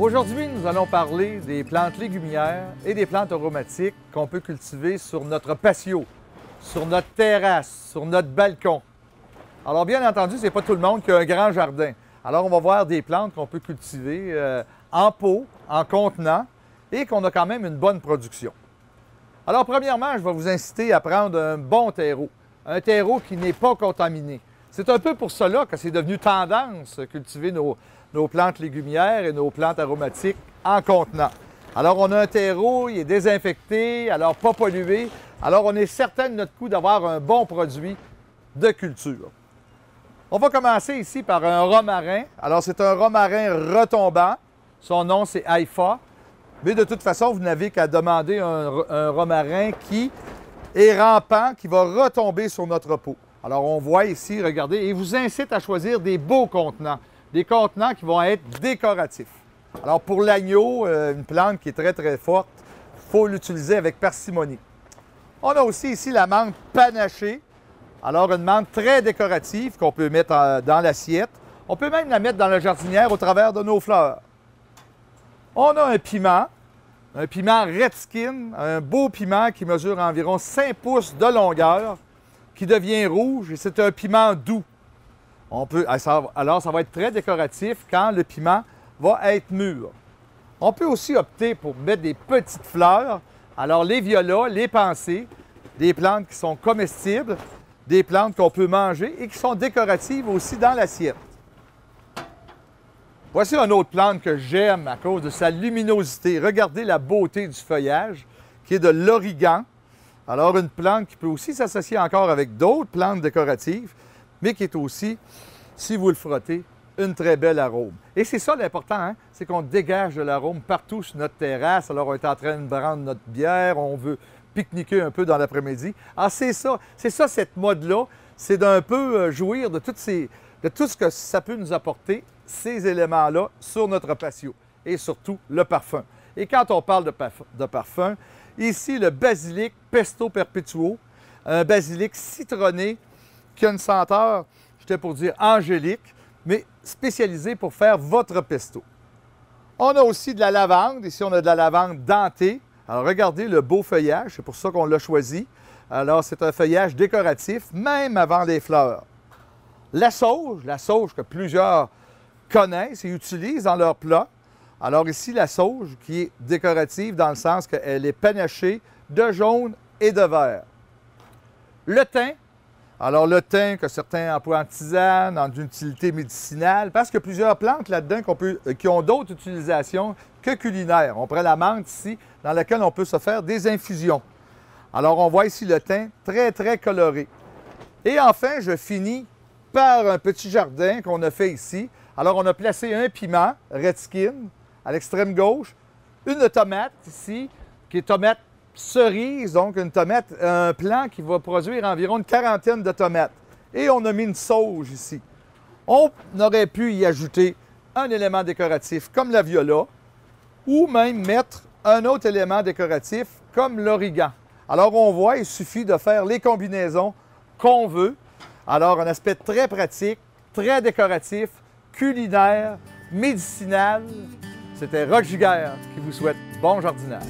Aujourd'hui, nous allons parler des plantes légumières et des plantes aromatiques qu'on peut cultiver sur notre patio, sur notre terrasse, sur notre balcon. Alors, bien entendu, ce n'est pas tout le monde qui a un grand jardin. Alors, on va voir des plantes qu'on peut cultiver en pot, en contenant, et qu'on a quand même une bonne production. Alors, premièrement, je vais vous inciter à prendre un bon terreau, un terreau qui n'est pas contaminé. C'est un peu pour cela que c'est devenu tendance cultiver nos plantes légumières et nos plantes aromatiques en contenant. Alors, on a un terreau, il est désinfecté, alors pas pollué. Alors, on est certain de notre coup d'avoir un bon produit de culture. On va commencer ici par un romarin. Alors, c'est un romarin retombant. Son nom, c'est Haifa. Mais de toute façon, vous n'avez qu'à demander un romarin qui est rampant, qui va retomber sur notre peau. Alors, on voit ici, regardez, et vous incite à choisir des beaux contenants. Des contenants qui vont être décoratifs. Alors, pour l'agneau, une plante qui est très, très forte, il faut l'utiliser avec parcimonie. On a aussi ici la menthe panachée. Alors, une menthe très décorative qu'on peut mettre dans l'assiette. On peut même la mettre dans la jardinière au travers de nos fleurs. On a un piment Redskin, un beau piment qui mesure environ 5 pouces de longueur, qui devient rouge et c'est un piment doux. Alors, ça va être très décoratif quand le piment va être mûr. On peut aussi opter pour mettre des petites fleurs. Alors, les violas, les pensées, des plantes qui sont comestibles, des plantes qu'on peut manger et qui sont décoratives aussi dans l'assiette. Voici une autre plante que j'aime à cause de sa luminosité. Regardez la beauté du feuillage, qui est de l'origan. Alors, une plante qui peut aussi s'associer encore avec d'autres plantes décoratives, mais qui est aussi, si vous le frottez, une très belle arôme. Et c'est ça l'important, hein? C'est qu'on dégage de l'arôme partout sur notre terrasse. Alors, on est en train de prendre notre bière, on veut pique-niquer un peu dans l'après-midi. Ah, c'est ça, cette mode-là, c'est d'un peu jouir de tout ce que ça peut nous apporter, ces éléments-là, sur notre patio. Et surtout, le parfum. Et quand on parle de parfum, ici, le basilic Pesto Perpetuo, un basilic citronné qui a une senteur, j'étais pour dire angélique, mais spécialisé pour faire votre pesto. On a aussi de la lavande. Ici, on a de la lavande dentée. Alors, regardez le beau feuillage, c'est pour ça qu'on l'a choisi. Alors, c'est un feuillage décoratif, même avant les fleurs. La sauge que plusieurs connaissent et utilisent dans leurs plats. Alors ici, la sauge qui est décorative dans le sens qu'elle est panachée de jaune et de vert. Le thym. Alors, le thym que certains emploient en tisane, en utilité médicinale, parce qu'il y a plusieurs plantes là-dedans qui ont d'autres utilisations que culinaires. On prend la menthe ici, dans laquelle on peut se faire des infusions. Alors, on voit ici le thym très, très coloré. Et enfin, je finis par un petit jardin qu'on a fait ici. Alors, on a placé un piment Redskin à l'extrême gauche, une tomate ici, qui est tomate cerise, donc une tomate, un plant qui va produire environ une quarantaine de tomates. Et on a mis une sauge ici. On aurait pu y ajouter un élément décoratif comme la viola ou même mettre un autre élément décoratif comme l'origan. Alors, on voit, il suffit de faire les combinaisons qu'on veut. Alors, un aspect très pratique, très décoratif, culinaire, médicinal. C'était Roch Giguère qui vous souhaite bon jardinage.